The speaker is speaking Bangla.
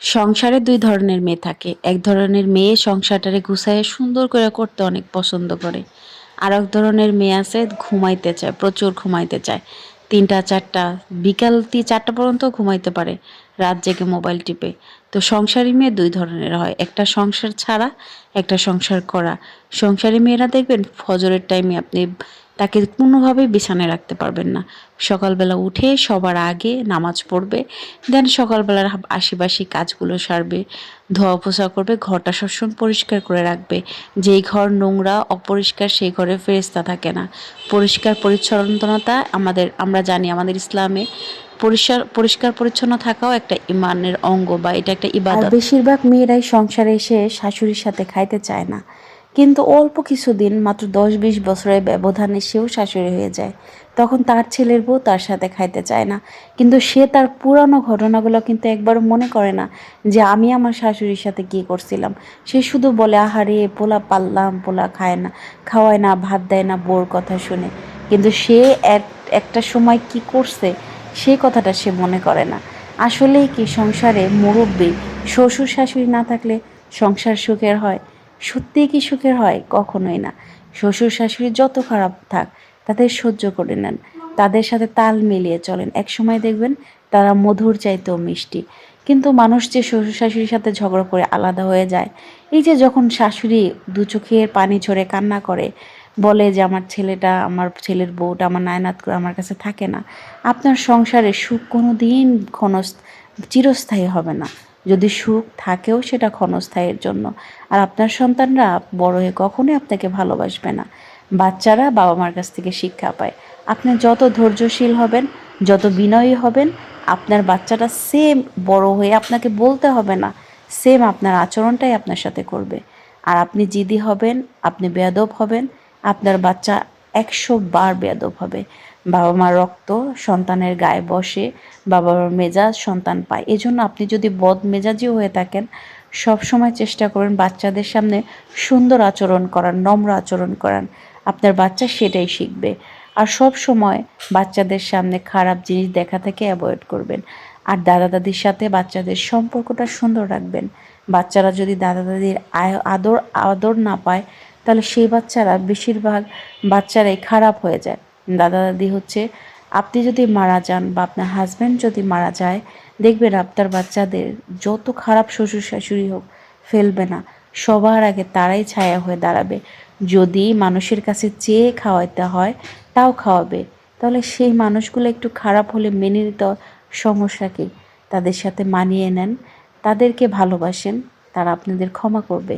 সংসারে ২ ধরনের মেয়ে থাকে। এক ধরনের মেয়ে সংসারটারে গুছাইয়া সুন্দর করে করতে অনেক পছন্দ করে। আরেক ধরনের মেয়ে আছে ঘুমাইতে চায়, প্রচুর ঘুমাইতে চায়। ৩টা ৪টা বিকাল ৪টা পর্যন্ত ঘুমাইতে পারে। রাত জেগে মোবাইল টিপে। তো সংসারী মেয়ে ২ ধরনের হয়। একটা সংসার ছাড়া, একটা সংসার করা। সংসারী মেয়েরা দেখবেন ফজরের টাইমে আপনি তাকে কোনোভাবেই বিছানায় রাখতে পারবেন না। সকালবেলা উঠে সবার আগে নামাজ পড়বে, দেন সকালবেলার আশিবাসি কাজগুলো সারবে, ধোয়া পোছা করবে, ঘরটা সবসময় পরিষ্কার করে রাখবে। যেই ঘর নোংরা অপরিষ্কার সেই ঘরে ফেরেশতা থাকে না। পরিষ্কার পরিচ্ছন্নতা আমরা জানি আমাদের ইসলামে পরিষ্কার পরিচ্ছন্ন থাকাও একটা ইমানের অঙ্গ বা এটা একটা ইবাদত। বেশিরভাগ মেয়েরাই সংসারে এসে শাশুড়ির সাথে খাইতে চায় না, কিন্তু অল্প কিছুদিন মাত্র ১০-২০ বছরের ব্যবধানে সেও শাশুড়ি হয়ে যায়। তখন তার ছেলের বউ তার সাথে খাইতে চায় না, কিন্তু সে তার পুরানো ঘটনাগুলো কিন্তু একবারও মনে করে না যে আমি আমার শাশুড়ির সাথে কী করছিলাম। সে শুধু বলে আহারে পোলা পাললাম, পোলা খায় না, খাওয়ায় না, ভাত দেয় না বউর কথা শুনে। কিন্তু সে একটা সময় কি করছে সেই কথাটা সে মনে করে না। আসলেই কি সংসারে মুরব্বি শ্বশুর শাশুড়ি না থাকলে সংসার সুখের হয়? সত্যিই কি সুখের হয়? কখনোই না। শ্বশুর শাশুড়ি যত খারাপ থাক তাদের সহ্য করে নেন, তাদের সাথে তাল মিলিয়ে চলেন, একসময় দেখবেন তারা মধুর চাইতেও মিষ্টি। কিন্তু মানুষ যে শ্বশুর শাশুড়ির সাথে ঝগড়া করে আলাদা হয়ে যায়, এই যে যখন শাশুড়ি দু চোখের পানি ঝরে কান্না করে, বলে যে আমার ছেলেটা, আমার ছেলের বউটা, আমার নায়নাত করে আমার কাছে থাকে না, আপনার সংসারে সুখ কোনো দিন চিরস্থায়ী হবে না। যদি সুখ থাকেও সেটা ক্ষণস্থায়ীর জন্য। আর আপনার সন্তানরা বড় হয়ে কখনোই আপনাকে ভালোবাসবে না। বাচ্চারা বাবা মার কাছ থেকে শিক্ষা পায়। আপনি যত ধৈর্যশীল হবেন, যত বিনয়ী হবেন, আপনার বাচ্চাটা সেম বড় হয়ে আপনাকে বলতে হবে না, সেম আপনার আচরণটাই আপনার সাথে করবে। আর আপনি জিদি হবেন, আপনি বেয়াদব হবেন, আপনার বাচ্চা ১০০ বার বেয়াদব হবে। বাবা মার রক্ত সন্তানের গায়ে বসে, বাবা মার মেজাজ সন্তান পায়। এজন্য আপনি যদি বদমেজাজিও হয়ে থাকেন, সবসময় চেষ্টা করবেন বাচ্চাদের সামনে সুন্দর আচরণ করার, নম্র আচরণ করার। আপনার বাচ্চা সেটাই শিখবে। আর সব সময় বাচ্চাদের সামনে খারাপ জিনিস দেখা থেকে অ্যাভয়েড করবেন। আর দাদা দাদির সাথে বাচ্চাদের সম্পর্কটা সুন্দর রাখবেন। বাচ্চারা যদি দাদা দাদির আদর আদর না পায়, তাহলে সেই বাচ্চারা বেশিরভাগ বাচ্চারাই খারাপ হয়ে যায়। দাদা দাদি হচ্ছে, আপনি যদি মারা যান বা আপনার হাজব্যান্ড যদি মারা যায়, দেখবেন আপনার বাচ্চাদের যত খারাপ শ্বশুর শাশুড়ি হোক ফেলবে না, সবার আগে তারাই ছায়া হয়ে দাঁড়াবে। যদি মানুষের কাছে চেয়ে খাওয়াইতে হয় তাও খাওয়াবে। তাহলে সেই মানুষগুলো একটু খারাপ হলে মেনে নিতে সমস্যা কী? তাদের সাথে মানিয়ে নেন, তাদেরকে ভালোবাসেন, তারা আপনাদের ক্ষমা করবে।